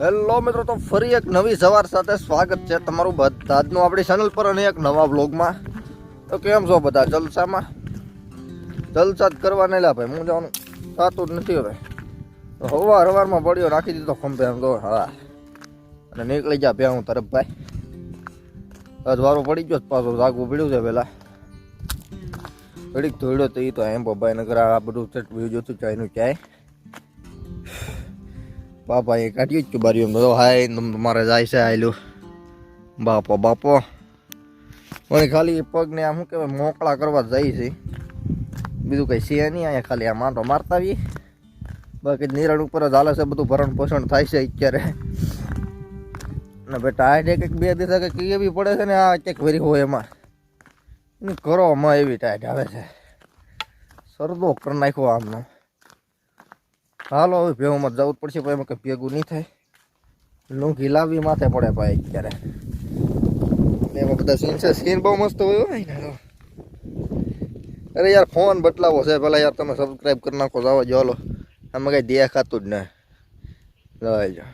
Hello મિત્રો, તો ફરી એક નવી સવાર સાથે સ્વાગત છે તમારું બધાનું આપણી ચેનલ પર અને એક નવા બ્લોગમાં. તો કેમ છો બધા? જલસામાં? જલસા જ કરવા નહીં લા ભાઈ, હું જવાનું થતું જ નથી હવે. હવારમાં પડ્યો રાખી દીધો ખંભે એમ તો. હા, અને નીકળી જા બે હું તરફ ભાઈ. અજવારો પડી ગયો પાછો, જાગવું પડ્યું છે પેલા. ઘડીક ધોઈડો તો એ તો એમ ભાઈ નગર આ બધું ચટવી જોતું ચાયનું ચાય. બાપા એ કાઢ્યું જ બારી બધો. હાય તમારે જાય છે આયલું બાપો બાપો. મને ખાલી પગને આમ શું કહેવાય મોકળા કરવા જાય છે, બીજું કંઈ છે નહીં. અહીંયા ખાલી આ માંડો મારતા આવીએ, બાકી નિરણ ઉપર જ હાલે છે બધું. ભરણ પોષણ થાય છે અત્યારે. ને બેટા આ કંઈક બે દિવસ કંઈક એવી પડે છે ને, આ કંઈક વેરી હોય એમાં ઘરોમાં એવી ટાઈટ આવે છે. સરદો કરી નાખ્યો આમનો. હાલો હવે ભેગુમાં જવું જ પડશે ભાઈ, એમાં કંઈ ભેગું નહીં થાય. લૂંઘી લાવવી માથે પડે ભાઈ અત્યારે. એમાં બધા સીન છે, સ્કીન બહુ મસ્ત હોય ને. અરે યાર ફોન બદલાવો છે પેલા યાર, તમે સબસ્ક્રાઈબ કરી નાખો. જવા જો હાલો, આમાં કંઈ દેખાતું જ નહીં. જવા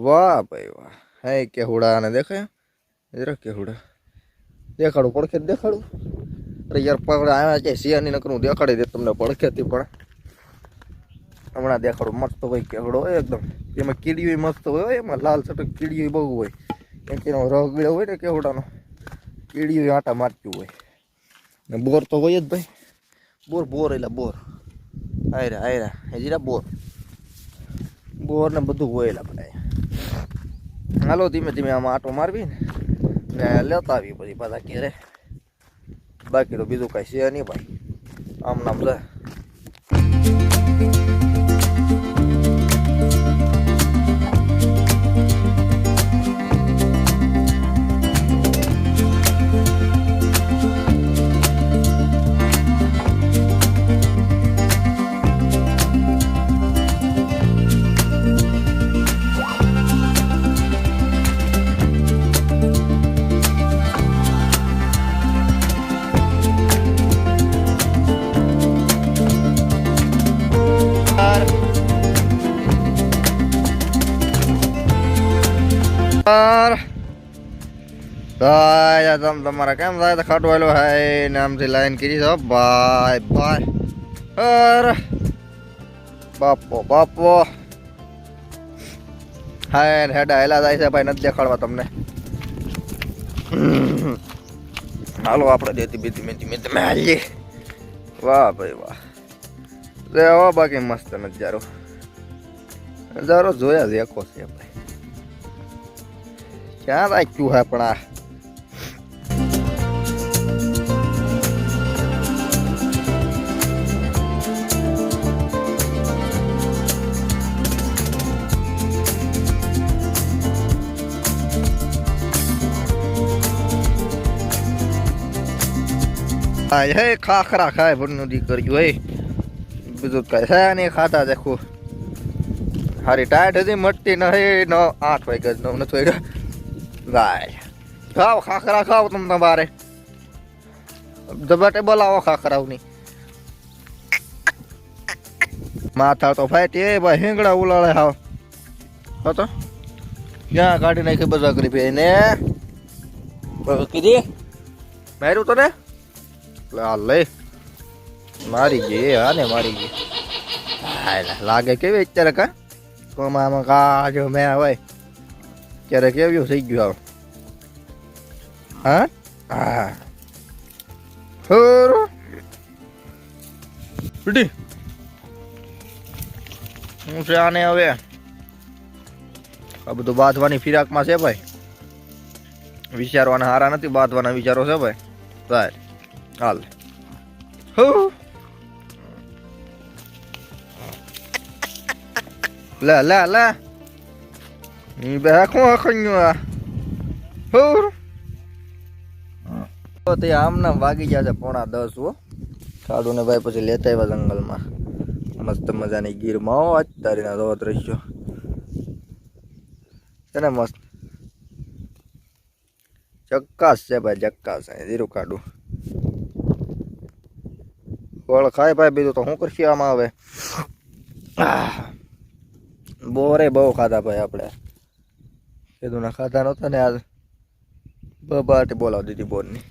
વાહ ભાઈ વાહ. હે કેહુડા ને દેખાય જરા, કેહુડા દેખાડું પડખે જ દેખાડું. અરે યાર પકડે આવ્યા છે સિયાની નકરું દેખાડી દે તમને પડખેથી, પણ હમણાં દેખાડું. મસ્ત હોય કેવડો હોય એકદમ. એમાં કીડીઓ મસ્ત હોય, એમાં લાલ સટક કીડીઓ બહુ હોય. કેમ કે એનો રગ ગળ્યો હોય ને કેવડાનો, કીડીઓ આટા મારતું હોય. ને બોર તો હોય જ ભાઈ. બોર એટલે બોર આયરા હજીરા બોર ને બધું હોય એલા બધા. હાલો ધીમે ધીમે આમાં આટો મારવી ને લેતા આવી પછી પાછા ઘેરે. બાકી તો બીજું કાંઈ છે નહીં ભાઈ, આમ નામ છે. તમારા કેમ થાય તો ખાટવાયેલો હાય ને આમથી લાઈન કરી છે ભાઈ ભાઈ. અરે બાપો હાય હેડા હેલા જાય છે ભાઈ, નથી દેખાડવા તમને. હાલો આપણે ધીમે ધીમે હાલીએ. વાહ ભાઈ વાહ. રેવા બાકી મસ્ત નજારો જોયા દેખો છે ભાઈ. ક્યાં રાખ્યું હે પણ આ હે ખાખરા ખાય ભરનું દીકર્યું હે, બીજું કઈ છે નહીં. ખાતા દેખું હારી ટાઈટ હજી મટતી નહીં. 8 વાગ્યા 9 નથી વાગ્યા ભાઈ. ખાઓ ખાખરા ખાઓ તમે તમારે દબાટે બોલાવો ખાખરાઓની. માથા તો ફાટી એ ભાઈ, હિંગડા ઉલાળે હાવ હતો ક્યાં કાઢી નાખી બધા કરી ભાઈ ને કીધી માર્યું તો ને લે મારી ગઈ. હા ને મારી ગઈ. લાગે કેવી અત્યારે કા કોમામાં કા જો મેં હોય ત્યારે કેવું થઈ ગયું. હા હા બેટી હું છે આને હવે આ બધું બાંધવાની ફિરાકમાં છે ભાઈ. વિચારવાના હારા નથી, બાંધવાના વિચારો છે ભાઈ. ભાઈ હાલ લે બે આખું આમ નામ વાગી ગયા છે 9:30 હો. કાઢું ને ભાઈ પછી લેતા આવ્યા જંગલમાં મસ્ત મજાની ગીરમાં. અત્યારે ના દો દ્રશ્યો છે ને મસ્ત ચક્કાસ છે ભાઈ, ચક્કાસ. ધીરું કાઢું ફળ ખાય ભાઈ, બીજું તો શું કરશે આમાં હવે. બોરે બહુ ખાધા ભાઈ આપણે કીધું ના ખાધા નહોતા ને આજ બબાટી બોલાવી દીધી બોરની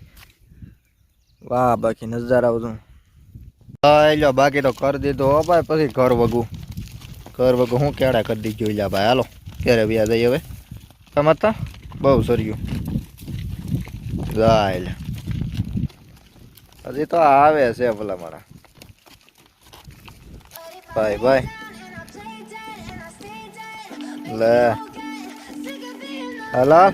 વાહ બાકી નજારા બધું લો બાકી તો કરી દીધો હો ભાઈ પછી ઘર વગું હું કેળા કરી દીધું લ્યા ભાઈ હાલો ક્યારે વ્યા જઈએ હવે સમજતા બહુ સર્યું જાય હજી તો આવે છે ભલા મારા ભાઈ ભાઈ લે હલા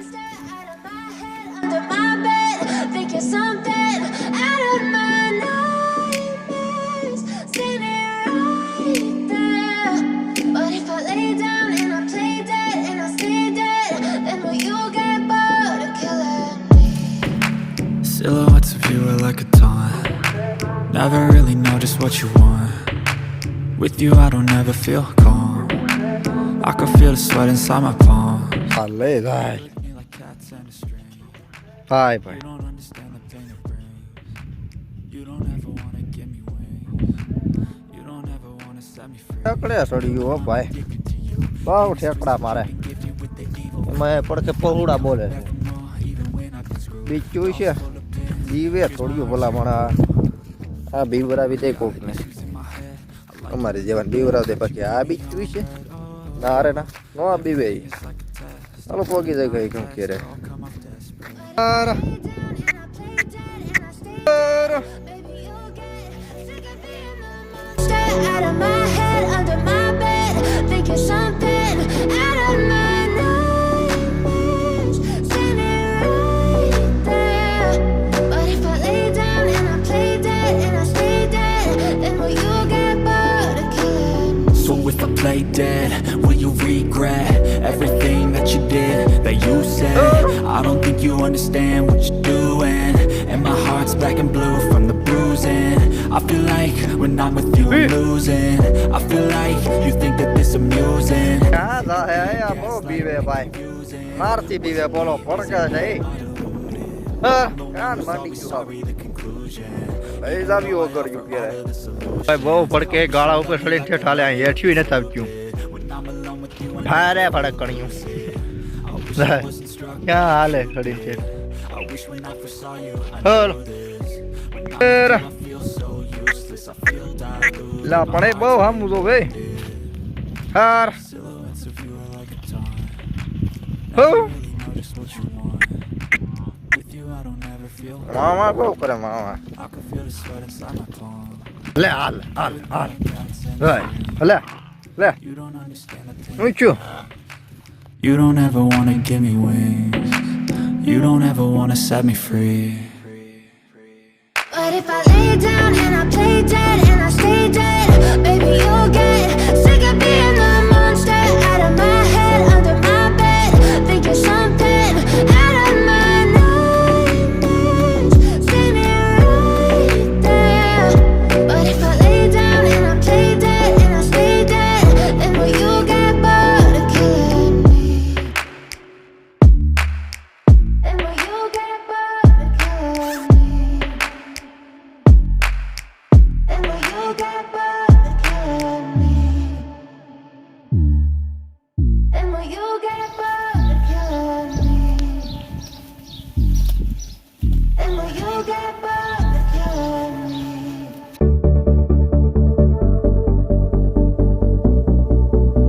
Silhouettes of you are like a taunt. Never really know just what you want. With you I don't ever feel calm. I can feel the sweat inside my palm. હાલે જાય Me like cats and a string. ભાઈ ભાઈ You don't understand the pain it brings. You don't ever wanna give me wings. You don't ever wanna set me free. ઠેકડે સડ્યું હો ભાઈ બહુ ઠેકડા મારે એમાં પડકે પહોળા બોલે છે બીજું છે બીવે થોડ્યું ભલા મારા આ બીવરાવી દે કોક ને અમારી જેવાને બીવરાવી દે બાકી આ બીજું છે ના અરે ના નો આ બીવે ચાલો પોગી જાય કઈ કેમ કે રે Out of my head, under my bed, thinking something out of my nightmares, standing right there. But if I lay down and I play dead and I stay dead, then will you get bored of killing me? So if I play dead, will you regret everything that you did, that you said? I don't think you understand what you're doing, and my heart's black and blue from the bruising. I feel like when I'm with you I'm losing. I feel like you think that this amusing. ક્યાં જાય આ બહુ બીવે ભાઈ મારથી બીવે બોલો પડકે છે કાન માંડી ગયું ભાઈ જાવ્યું વગર ક્યારે ભાઈ બહુ પડકે ગાળા ઉપર સડીને ઠેઠાલે અહીં હેઠ્યું નથી આવતું ભારે ભડકણ્યું ક્યાં હાલે સડીને ઠેઠ લા પણ એ બહુ હામું તો ભાઈ હાર મામા બહુ કરે મામા લે હાલ હાલ હાલ લે લે ઊંચું You don't ever wanna give me wings. You don't ever wanna set me free. But if I lay down and I play dead and I stay dead, baby you'll get sick of being the monster out of my head, under my bed, thinking something out of my nightmares, standing right there. But if I lay down and I play dead and I stay dead, then will you get bored of killing me? Then will you get bored of killing me? And will you get bored?